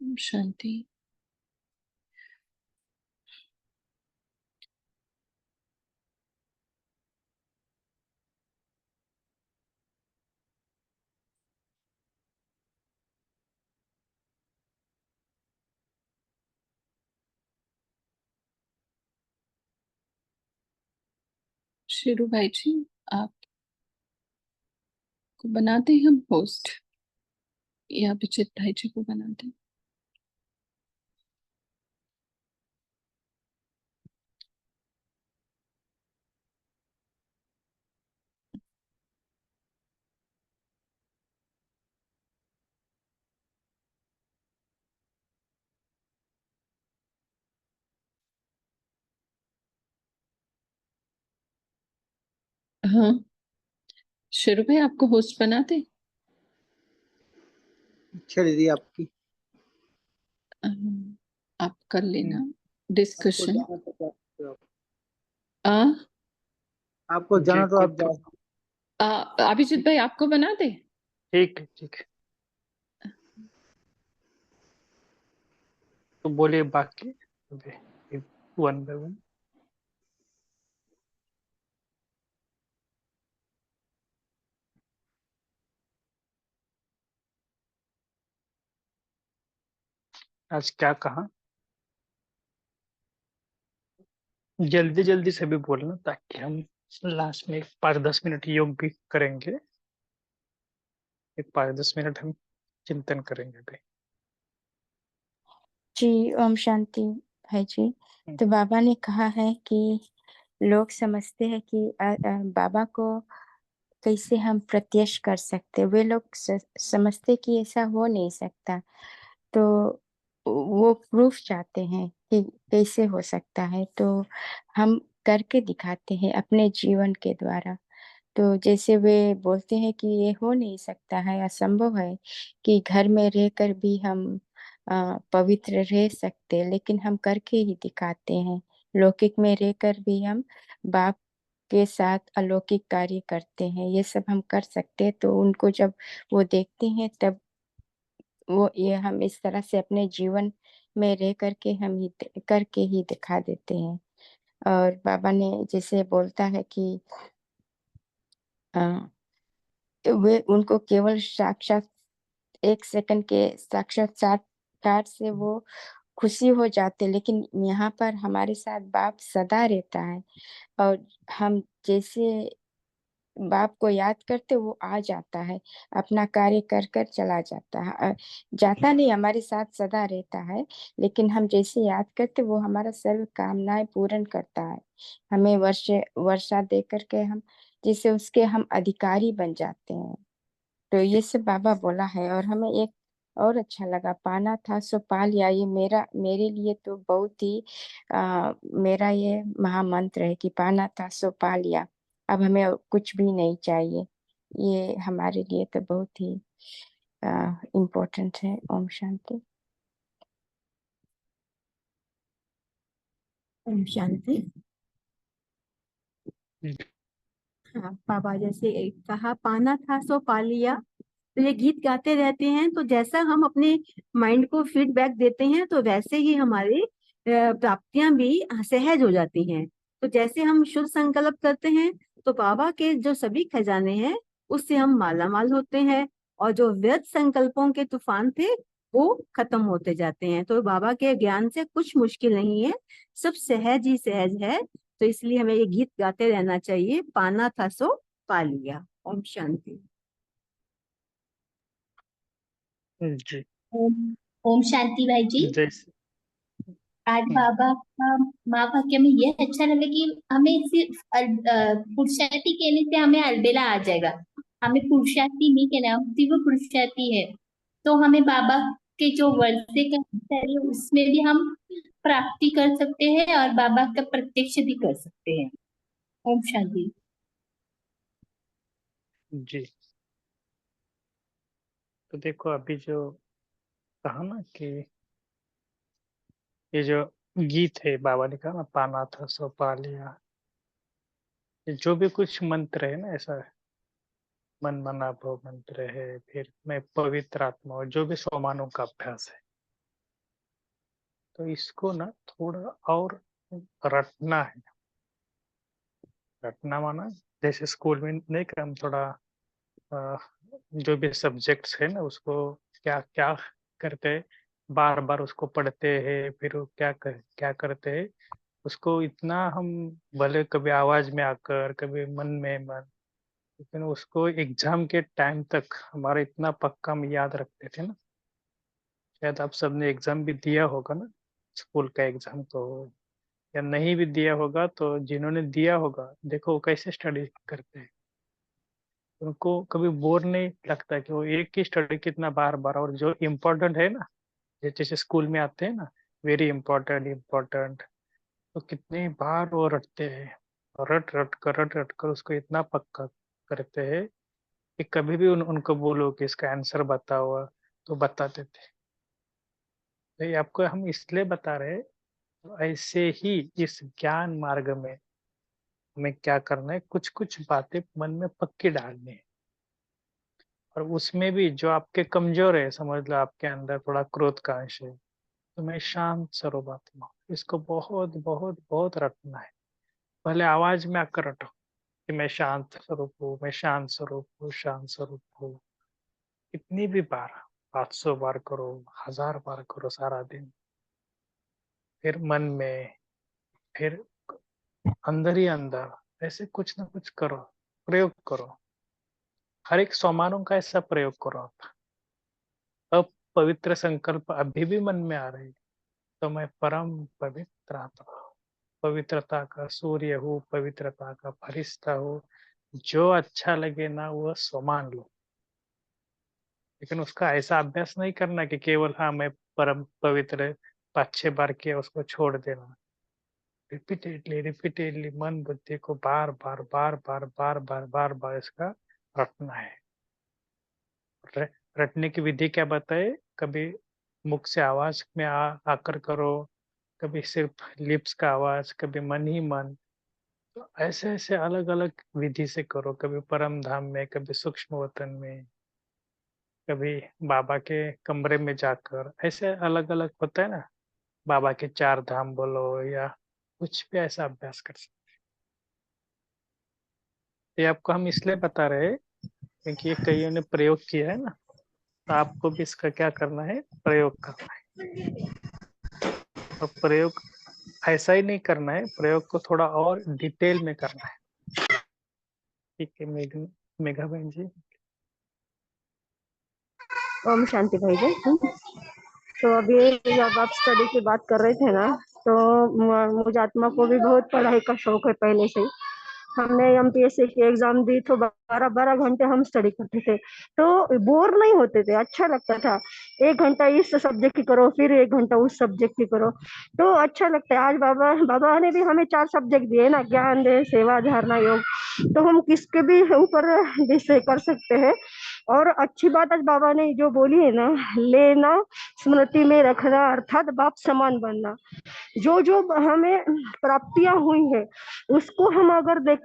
शांति। शेरू भाई जी, आपको बनाते हैं हम होस्ट या अभिजीत भाई जी को बनाते हैं? हाँ, शेरू भाई आपको होस्ट बनाते? अच्छा दीदी आपकी। आप कर लेना आपको डिस्कशन। जाना तो आप आ आपको जी जाना तो कोई आप जा। अभिजीत भाई आपको बना दे? ठीक है ठीक है। तो बोलिए बाकी वन बाय वन। आज क्या कहा? जल्दी जल्दी से भी बोलना ताकि हम लास्ट में 5-10 मिनट योग भी करेंगे। एक 5-10 मिनट हम चिंतन करेंगे भी। जी ओम शांति है जी। तो बाबा ने कहा है कि लोग समझते हैं कि बाबा को कैसे हम प्रत्यक्ष कर सकते, वे लोग समझते कि ऐसा हो नहीं सकता। तो वो प्रूफ चाहते हैं कि कैसे हो सकता है, तो हम करके दिखाते हैं अपने जीवन के द्वारा। तो जैसे वे बोलते हैं कि ये हो नहीं सकता है, असंभव है कि घर में रहकर भी हम पवित्र रह सकते, लेकिन हम करके ही दिखाते हैं। लौकिक में रहकर भी हम बाप के साथ अलौकिक कार्य करते हैं, ये सब हम कर सकते हैं। तो उनको जब वो देखते हैं तब वो ये हम इस तरह से अपने जीवन में रह करके हम ही करके ही दिखा देते हैं। और बाबा ने जैसे बोलता है कि वे उनको केवल साक्षात 1 सेकंड के साक्षात्कार से वो खुशी हो जाते, लेकिन यहाँ पर हमारे साथ बाप सदा रहता है। और हम जैसे बाप को याद करते वो आ जाता है, अपना कार्य कर कर चला जाता है। जाता नहीं, हमारे साथ सदा रहता है, लेकिन हम जैसे याद करते वो हमारा सर्व कामनाएं पूर्ण करता है। हमें वर्षा दे करके हम जैसे उसके हम अधिकारी बन जाते हैं। तो ये सब बाबा बोला है। और हमें एक और अच्छा लगा, पाना था सो पा लिया। ये मेरे लिए तो बहुत ही मेरा ये महामंत्र है कि पाना था सो पा लिया, अब हमें और कुछ भी नहीं चाहिए। ये हमारे लिए तो बहुत ही इम्पोर्टेंट है। ओम शांति। ओम शांति। हाँ, बाबा जैसे कहा पाना था सो पा लिया, तो ये गीत गाते रहते हैं, तो जैसा हम अपने माइंड को फीडबैक देते हैं तो वैसे ही हमारी प्राप्तियां भी सहज हो जाती हैं। तो जैसे हम शुभ संकल्प करते हैं तो बाबा के जो सभी खजाने हैं उससे हम माला माल होते हैं, और जो व्यर्थ संकल्पों के तूफान थे वो खत्म होते जाते हैं। तो बाबा के ज्ञान से कुछ मुश्किल नहीं है, सब सहज ही सहज है। तो इसलिए हमें ये गीत गाते रहना चाहिए, पाना था सो पा लिया। ओम शांति। जी ओम ओम शांति भाई जी। जैसे आज बाबा का महावाक्य में यह अच्छा लगा कि हमें सिर्फ पुरुषार्थी कहने से हमें अलबेला आ जाएगा। हमें पुरुषार्थी नहीं कहना, हम सिर्फ पुरुषार्थी है। तो हमें बाबा के जो वर्षे का अंतर है उसमें भी हम प्राप्ति कर सकते हैं और बाबा का प्रत्यक्ष भी कर सकते हैं। ओम शांति। जी तो देखो अभी जो कहा ना कि ये जो गीत है बाबा ने कहा ना पाना था सो पा लिया, ये जो भी कुछ मंत्र है ना ऐसा मन मना भव मंत्र है, फिर मैं पवित्र आत्मा और जो भी सोमानों का अभ्यास है, तो इसको ना थोड़ा और रटना है। रटना माना जैसे स्कूल में नहीं कि हम थोड़ा अ, जो भी सब्जेक्ट्स है ना उसको क्या क्या करते हैं, बार बार उसको पढ़ते हैं, फिर वो क्या करते हैं, उसको इतना हम भले कभी आवाज में आकर कभी मन में मन, लेकिन उसको एग्जाम के टाइम तक हमारा इतना पक्का हम याद रखते थे ना। शायद आप सबने एग्जाम भी दिया होगा ना, स्कूल का एग्जाम तो, या नहीं भी दिया होगा तो जिन्होंने दिया होगा देखो वो कैसे स्टडी करते हैं। उनको कभी बोर नहीं लगता कि वो एक ही स्टडी कितना बार बार, और जो इम्पोर्टेंट है ना, जैसे स्कूल में आते हैं ना, वेरी इम्पोर्टेंट इम्पोर्टेंट, तो कितनी बार वो रटते हैं, और रट रट कर उसको इतना पक्का करते हैं कि कभी भी उनको बोलो कि इसका आंसर बताओ तो बता देते। तो ये आपको हम इसलिए बता रहे हैं, तो ऐसे ही इस ज्ञान मार्ग में हमें क्या करना है, कुछ कुछ बातें मन में पक्की डालनी है। और उसमें भी जो आपके कमजोर है, समझ लो आपके अंदर थोड़ा क्रोध का अंश है, तो मैं शांत स्वरूप आत्मा हूँ, इसको बहुत बहुत बहुत रटना है। पहले आवाज में आकर रटो कि मैं शांत स्वरूप हूँ, मैं शांत स्वरूप हूँ, शांत स्वरूप हूँ। कितनी भी बार, 500 बार करो, 1000 बार करो सारा दिन। फिर मन में, फिर अंदर ही अंदर ऐसे कुछ ना कुछ करो, प्रयोग करो। हर एक सोमानों का ऐसा प्रयोग करो आप। अब पवित्र संकल्प अभी भी मन में आ रहे, तो मैं परम पवित्र आत्मा हूँ, पवित्रता का सूर्य हूँ, पवित्रता का फरिश्ता हूँ। जो अच्छा लगे ना वो सो मान लो, लेकिन उसका ऐसा अभ्यास नहीं करना कि केवल हाँ मैं परम पवित्र 5-6 बार किया उसको छोड़ देना। रिपीटेडली रिपीटेडली मन बुद्धि को बार बार बार बार बार बार बार बार इसका रटना है। रटने की विधि क्या बताए, कभी मुख से आवाज में आकर करो, कभी सिर्फ लिप्स का आवाज, कभी मन ही मन। तो ऐसे ऐसे अलग अलग विधि से करो, कभी परम धाम में, कभी सूक्ष्म वतन में, कभी बाबा के कमरे में जाकर, ऐसे अलग अलग होता है ना, बाबा के 4 धाम बोलो या कुछ भी ऐसा अभ्यास कर सकते। ये आपको हम इसलिए बता रहे हैं क्योंकि ये कईयों ने प्रयोग किया है ना, तो आपको भी इसका क्या करना है, प्रयोग करना है। और प्रयोग ऐसा ही नहीं करना है, प्रयोग को थोड़ा और डिटेल में करना है। ठीक है मेघा बहन जी। ओम शांति भाई जी। तो अभी जब आप स्टडी की बात कर रहे थे ना, तो मुझे आत्मा को भी बहुत पढ़ाई का शौक है पहले से ही। हमने एमपीएससी की एग्जाम दी तो 12-12 घंटे हम स्टडी करते थे, तो बोर नहीं होते थे, अच्छा लगता था। 1 घंटा इस सब्जेक्ट की करो, फिर 1 घंटा उस सब्जेक्ट की करो, तो अच्छा लगता है। आज बाबा बाबा ने भी हमें 4 सब्जेक्ट दिए ना, ज्ञान दे, सेवा, धारणा, योग, तो हम किसके भी ऊपर विषय कर सकते हैं। और अच्छी बात आज बाबा ने जो बोली है ना, लेना, स्मृति में रखना, अर्थात बाप समान बनना। जो जो हमें प्राप्तियां हुई है उसको हम अगर देखें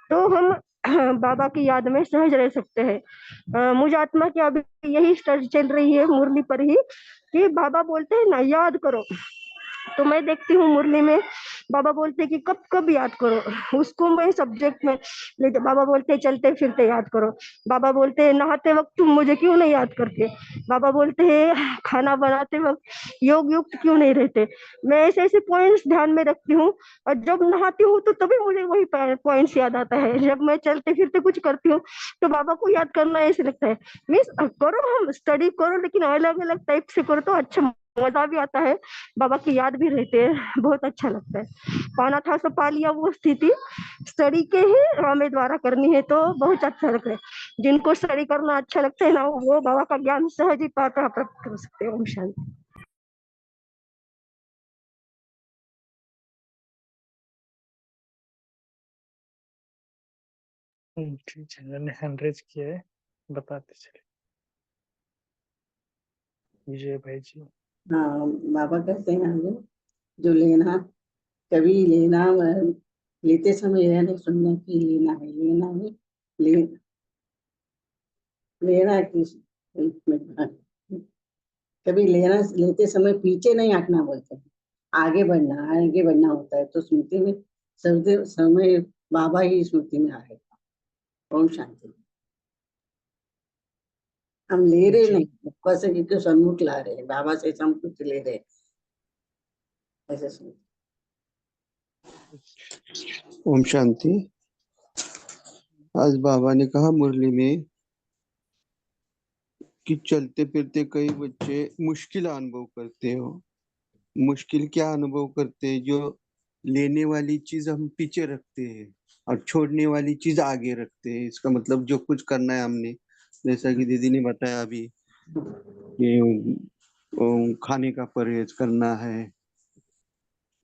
तो हम बाबा की याद में सहज रह सकते हैं। मुझे आत्मा की अभी यही स्टडी चल रही है मुरली पर ही, कि बाबा बोलते हैं ना याद करो, तो मैं देखती हूँ मुरली में बाबा बोलते हैं कि कब कब याद करो उसको, मैं सब्जेक्ट में नहीं तो बाबा बोलते हैं चलते फिरते याद करो, बाबा बोलते हैं नहाते वक्त तुम मुझे क्यों नहीं याद करते, बाबा बोलते हैं खाना बनाते वक्त योग युक्त क्यों नहीं रहते। मैं ऐसे ऐसे पॉइंट्स ध्यान में रखती हूँ, और जब नहाती हूँ तो तभी मुझे वही पॉइंट्स याद आता है। जब मैं चलते फिरते कुछ करती हूँ तो बाबा को याद करना ऐसे लगता है। मीन्स करो, हम स्टडी करो, लेकिन अलग अलग टाइप से करो तो अच्छा मजा भी आता है, बाबा की याद भी रहते हैं, बहुत अच्छा लगता है। पाना था सो पा लिया, वो स्थिति स्टडी के ही हमें द्वारा करनी है तो बहुत अच्छा लगता है। जिनको स्टडी करना अच्छा लगता है ना, वो बाबा का ज्ञान सहज ही प्राप्त कर सकते हैं। ओम शांति। ठीक है, मैंने हैंड रेज किया है, बताते चले विजय भाई जी। हाँ, बाबा कहते हैं हमें जो लेना, कभी लेना लेते समय यह नहीं सुनना कि लेना है, लेना है, लेना किस, कभी लेना लेते समय पीछे नहीं हटना बोलते हैं। आगे बढ़ना होता है, तो स्मृति में सब समय बाबा ही स्मृति में आएगा। ओम शांति। हम ले रहे जी नहीं, बाबा से क्योंकि सन्मुख ला रहे हैं, बाबा से हम कुछ ले रहे हैं, ऐसे समझ। ओम शांति। आज बाबा ने कहा मुरली में कि चलते फिरते कई बच्चे मुश्किल अनुभव करते हो। मुश्किल क्या अनुभव करते हैं? जो लेने वाली चीज हम पीछे रखते हैं और छोड़ने वाली चीज आगे रखते हैं। इसका मतलब जो कुछ करना है हमने, जैसा कि दीदी ने बताया अभी कि खाने का परहेज करना है,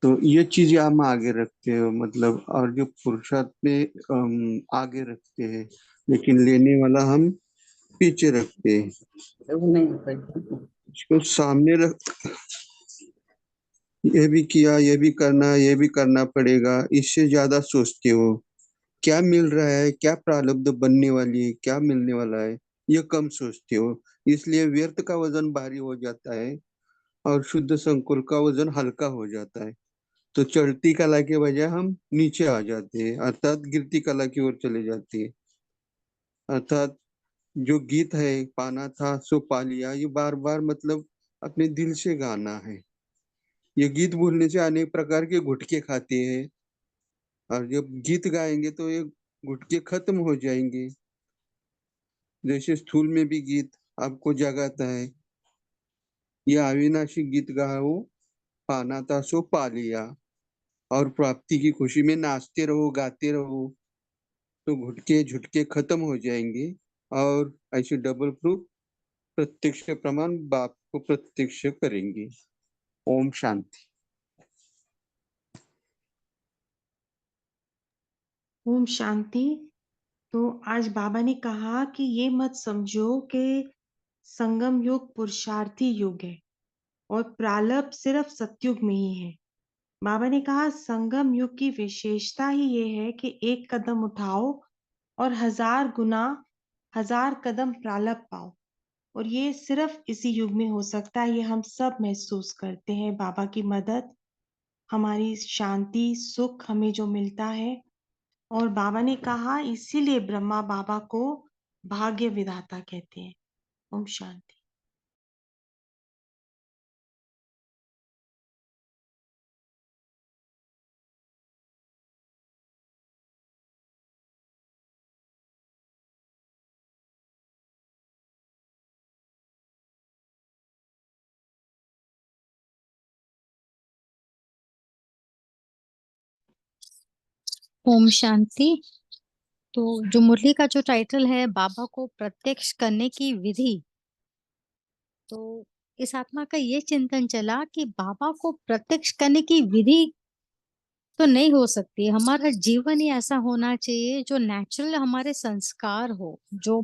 तो ये चीजें हम आगे रखते हो मतलब, और जो पुरुषार्थ में आगे रखते हैं, लेकिन लेने वाला हम पीछे रखते हैं। वो नहीं हो पाएगा। इसको सामने रख, ये भी किया, ये भी करना, ये भी करना पड़ेगा, इससे ज्यादा सोचते हो। क्या मिल रहा है, क्या प्रारब्ध बनने वाली है, क्या मिलने वाला है, ये कम सोचते हो। इसलिए व्यर्थ का वजन भारी हो जाता है और शुद्ध संकुल का वजन हल्का हो जाता है। तो चढ़ती कला के बजाय हम नीचे आ जाते हैं, अर्थात गिरती कला की ओर चले जाते हैं। अर्थात जो गीत है, पाना था सो पा लिया, ये बार बार मतलब अपने दिल से गाना है। ये गीत भूलने से अनेक प्रकार के गुटके खाते हैं, और जब गीत गाएंगे तो ये गुटके खत्म हो जाएंगे। जैसे स्थूल में भी गीत आपको जगाता है, ये अविनाशी गीत गाओ, पाना था सो पा लिया, और प्राप्ति की खुशी में नाचते रहो, गाते रहो, तो घुटके झुटके खत्म हो जाएंगे। और ऐसे डबल प्रूफ प्रत्यक्ष प्रमाण बाप को प्रत्यक्ष करेंगे। ओम शांति। ओम शांति। तो आज बाबा ने कहा कि ये मत समझो कि संगम युग पुरुषार्थी युग है और प्रारब्ध सिर्फ सतयुग में ही है। बाबा ने कहा संगम युग की विशेषता ही ये है कि एक कदम उठाओ और 1000 गुना 1000 कदम प्रारब्ध पाओ, और ये सिर्फ इसी युग में हो सकता है। ये हम सब महसूस करते हैं। बाबा की मदद, हमारी शांति, सुख हमें जो मिलता है। और बाबा ने कहा इसीलिए ब्रह्मा बाबा को भाग्य विधाता कहते हैं। ओम शांति। ओम शांति। तो जो मुरली का जो टाइटल है बाबा को प्रत्यक्ष करने की विधि, तो इस आत्मा का ये चिंतन चला कि बाबा को प्रत्यक्ष करने की विधि तो नहीं हो सकती। हमारा जीवन ही ऐसा होना चाहिए जो नेचुरल हमारे संस्कार हो, जो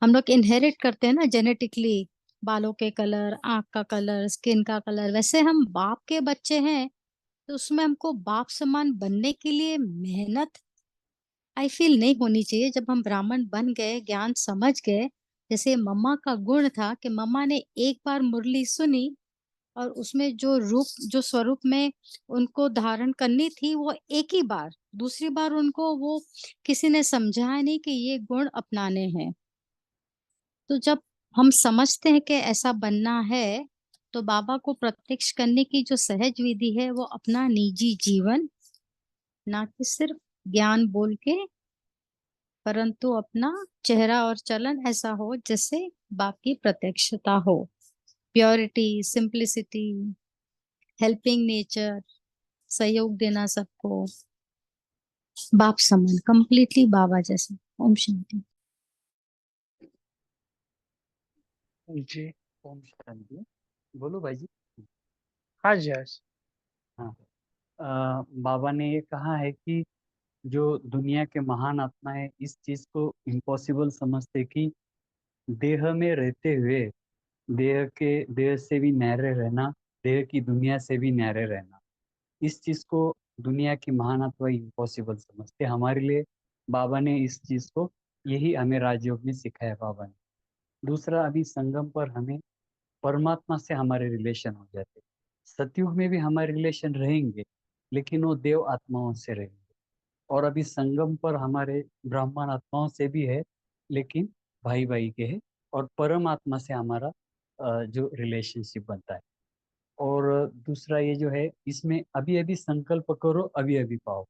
हम लोग इनहेरिट करते हैं ना जेनेटिकली, बालों के कलर, आंख का कलर, स्किन का कलर, वैसे हम बाप के बच्चे हैं। तो उसमें हमको बाप समान बनने के लिए मेहनत आई फील नहीं होनी चाहिए। जब हम ब्राह्मण बन गए, ज्ञान समझ गए, जैसे मम्मा का गुण था कि मम्मा ने एक बार मुरली सुनी और उसमें जो रूप, जो स्वरूप में उनको धारण करनी थी, वो एक ही बार, दूसरी बार उनको वो किसी ने समझाया नहीं कि ये गुण अपनाने हैं। तो जब हम समझते हैं कि ऐसा बनना है, तो बाबा को प्रत्यक्ष करने की जो सहज विधि है वो अपना निजी जीवन, ना कि सिर्फ ज्ञान बोल के, परंतु अपना चेहरा और चलन ऐसा हो जिससे बाप की प्रत्यक्षता हो। प्योरिटी, सिंप्लिसिटी, हेल्पिंग नेचर, सहयोग देना सबको, बाप समान, कंप्लीटली बाबा जैसे। ओम शांति। जी। ओम शांति। बोलो भाई जी। हाँ जी, हाँ जी। हाँ, बाबा ने ये कहा है कि जो दुनिया के महान आत्मा है इस चीज को इम्पॉसिबल समझते कि देह में रहते हुए देह से भी न्यारे रहना, देह की दुनिया से भी न्यारे रहना, इस चीज को दुनिया की महान आत्मा इम्पॉसिबल समझते। हमारे लिए बाबा ने इस चीज को, यही हमें राजयोग में सिखाया बाबा ने। दूसरा, अभी संगम पर हमें परमात्मा से हमारे रिलेशन हो जाते। सतयुग में भी हमारे रिलेशन रहेंगे, लेकिन वो देव आत्माओं से रहेंगे। और अभी संगम पर हमारे ब्राह्मण आत्माओं से भी है, लेकिन भाई भाई के है। और परम आत्मा से हमारा जो रिलेशनशिप बनता है। और दूसरा ये जो है, इसमें अभी अभी संकल्प करो, अभी अभी पाओ।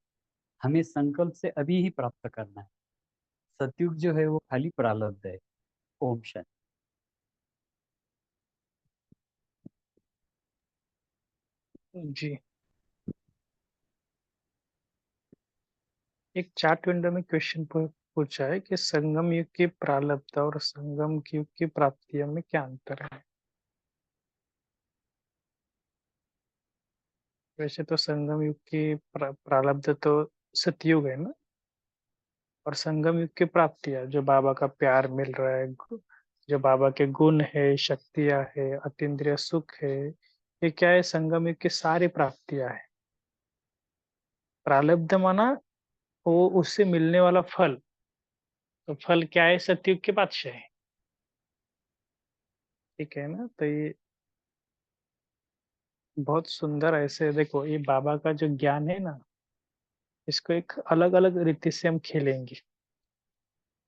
हमें संकल्प से अभी ही प्राप्त करना है। सतयुग जो है वो खाली प्रारब्ध है। ओम शांति। जी, एक चैट विंडो में क्वेश्चन पूछा है कि संगम युग की प्रारब्ध और संगम युग की प्राप्तियों में क्या अंतर है। वैसे तो संगम युग की प्रारब्ध तो सतयुग है ना, और संगम युग की प्राप्तियां जो बाबा का प्यार मिल रहा है, जो बाबा के गुण है, शक्तियां है, अतीन्द्रिय सुख है, ये क्या है? संगम युग की सारी प्राप्तियां है। प्रारब्ध माना वो उससे मिलने वाला फल। तो फल क्या है? सतयुग के बादशाह है। ठीक है ना? तो ये बहुत सुंदर ऐसे देखो, ये बाबा का जो ज्ञान है ना, इसको एक अलग अलग रीति से हम खेलेंगे।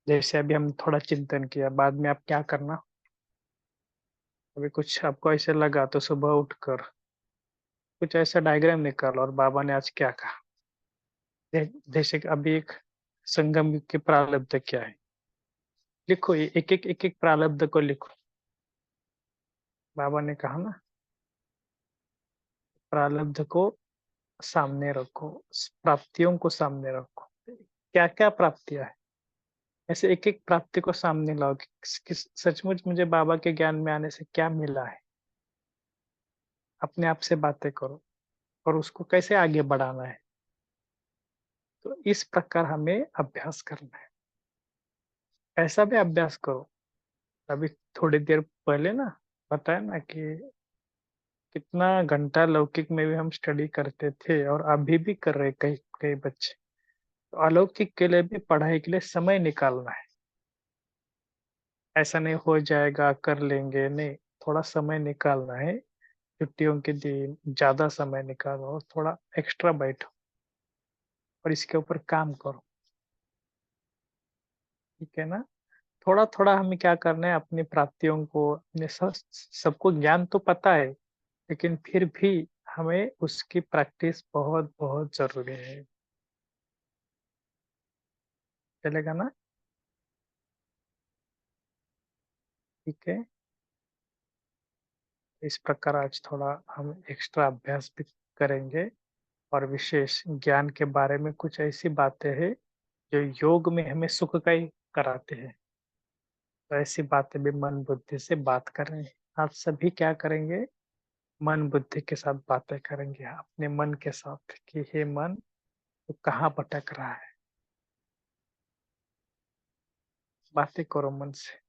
जैसे अभी हम थोड़ा चिंतन किया, बाद में आप क्या करना, अभी कुछ आपको ऐसे लगा तो सुबह उठकर कुछ ऐसा डायग्राम निकालो और बाबा ने आज क्या कहा। जैसे कि अभी एक संगम युग के प्रारब्ध क्या है, लिखो। ये एक एक प्रारब्ध को लिखो। बाबा ने कहा ना, प्रारब्ध को सामने रखो, प्राप्तियों को सामने रखो। क्या क्या प्राप्तियां है, ऐसे एक एक प्राप्ति को सामने लाओ कि सचमुच मुझे बाबा के ज्ञान में आने से क्या मिला है। अपने आप से बातें करो और उसको कैसे आगे बढ़ाना है। तो इस प्रकार हमें अभ्यास करना है। ऐसा भी अभ्यास करो। अभी थोड़ी देर पहले ना बताया ना कि कितना घंटा लौकिक में भी हम स्टडी करते थे, और अभी भी कर रहे कई कई बच्चे। तो अलौकिक के लिए भी पढ़ाई के लिए समय निकालना है। ऐसा नहीं हो जाएगा कर लेंगे, नहीं। थोड़ा समय निकालना है। छुट्टियों के दिन ज्यादा समय निकालो और थोड़ा एक्स्ट्रा बैठो और इसके ऊपर काम करो। ठीक है ना? थोड़ा थोड़ा हमें क्या करना है, अपनी प्राप्तियों को, अपने सबको ज्ञान तो पता है, लेकिन फिर भी हमें उसकी प्रैक्टिस बहुत बहुत जरूरी है। चलेगा ना? ठीक है। इस प्रकार आज थोड़ा हम एक्स्ट्रा अभ्यास भी करेंगे, और विशेष ज्ञान के बारे में कुछ ऐसी बातें हैं जो योग में हमें सुख का ही कराते हैं। तो ऐसी बातें भी मन बुद्धि से बात करें। आप सभी क्या करेंगे? मन बुद्धि के साथ बातें करेंगे, अपने मन के साथ कि हे मन, तू कहाँ भटक रहा है। बातें करो मन से।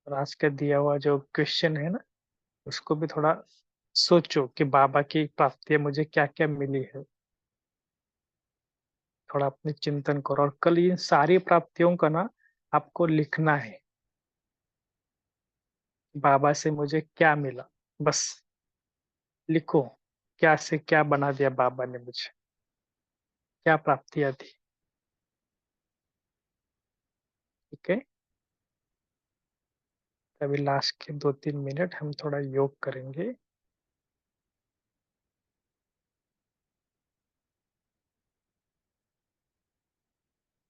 और आज का दिया हुआ जो क्वेश्चन है ना, उसको भी थोड़ा सोचो कि बाबा की प्राप्तियां मुझे क्या क्या मिली है। थोड़ा अपने चिंतन करो, और कल इन सारी प्राप्तियों का ना आपको लिखना है। बाबा से मुझे क्या मिला, बस लिखो। क्या से क्या बना दिया बाबा ने मुझे, क्या प्राप्तियां दी। ठीक है। अभी लास्ट के 2-3 मिनट हम थोड़ा योग करेंगे।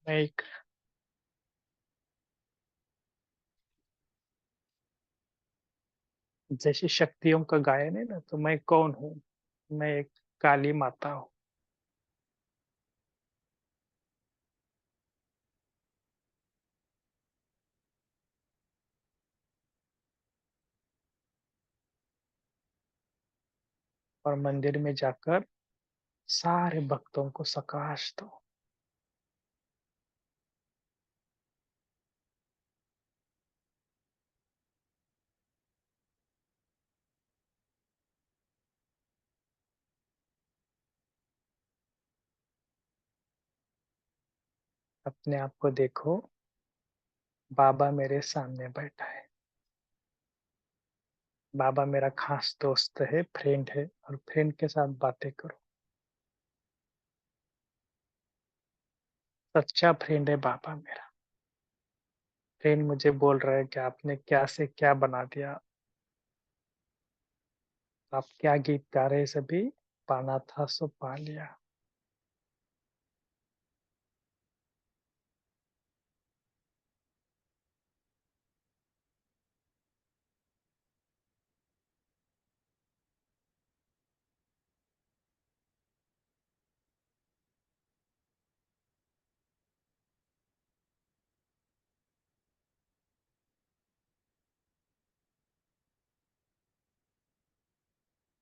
मैं एक जैसे शक्तियों का गायन है ना, तो मैं कौन हूँ? मैं एक काली माता हूँ। और मंदिर में जाकर सारे भक्तों को प्रकाश दो। अपने आप को देखो, बाबा मेरे सामने बैठा है। बाबा मेरा खास दोस्त है, फ्रेंड है, और फ्रेंड के साथ बातें करो। सच्चा फ्रेंड है बाबा मेरा। फ्रेंड मुझे बोल रहा है कि आपने क्या से क्या बना दिया। आप क्या गीत गा रहे सभी, पाना था सो पा लिया।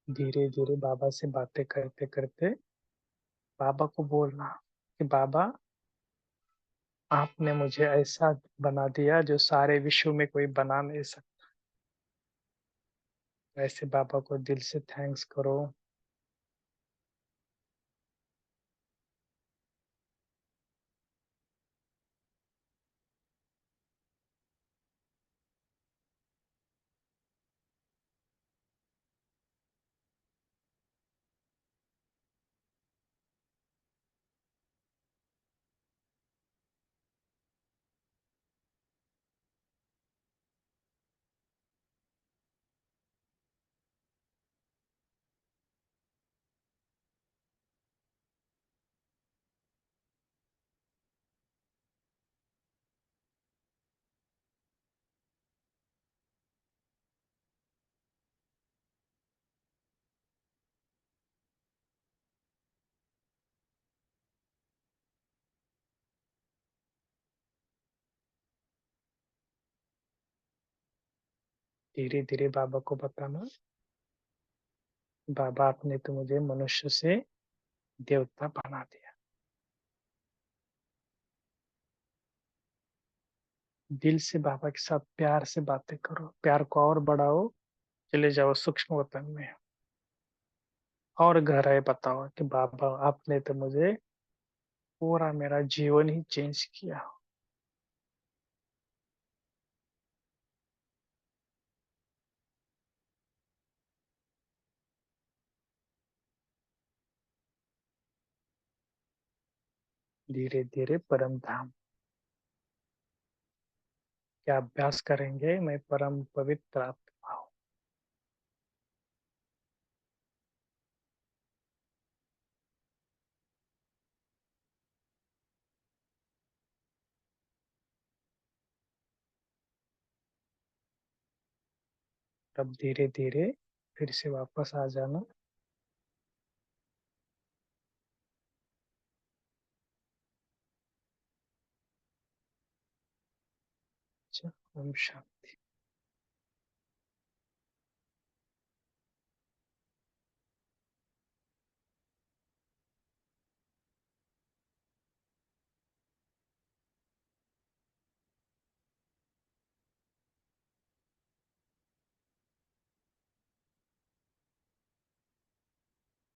धीरे धीरे बाबा से बातें करते करते बाबा को बोलना कि बाबा, आपने मुझे ऐसा बना दिया जो सारे विश्व में कोई बना नहीं सकता। ऐसे बाबा को दिल से थैंक्स करो। धीरे धीरे बाबा को बताना, बाबा आपने तो मुझे मनुष्य से देवता बना दिया। दिल से बाबा के साथ प्यार से बातें करो, प्यार को और बढ़ाओ। चले जाओ सूक्ष्म वतन में और गहराई बताओ कि बाबा आपने तो मुझे पूरा मेरा जीवन ही चेंज किया। धीरे धीरे परम धाम क्या अभ्यास करेंगे, मैं परम पवित्र आत्मा हूँ। अब धीरे धीरे फिर से वापस आ जाना। अच्छा, ओम शांति।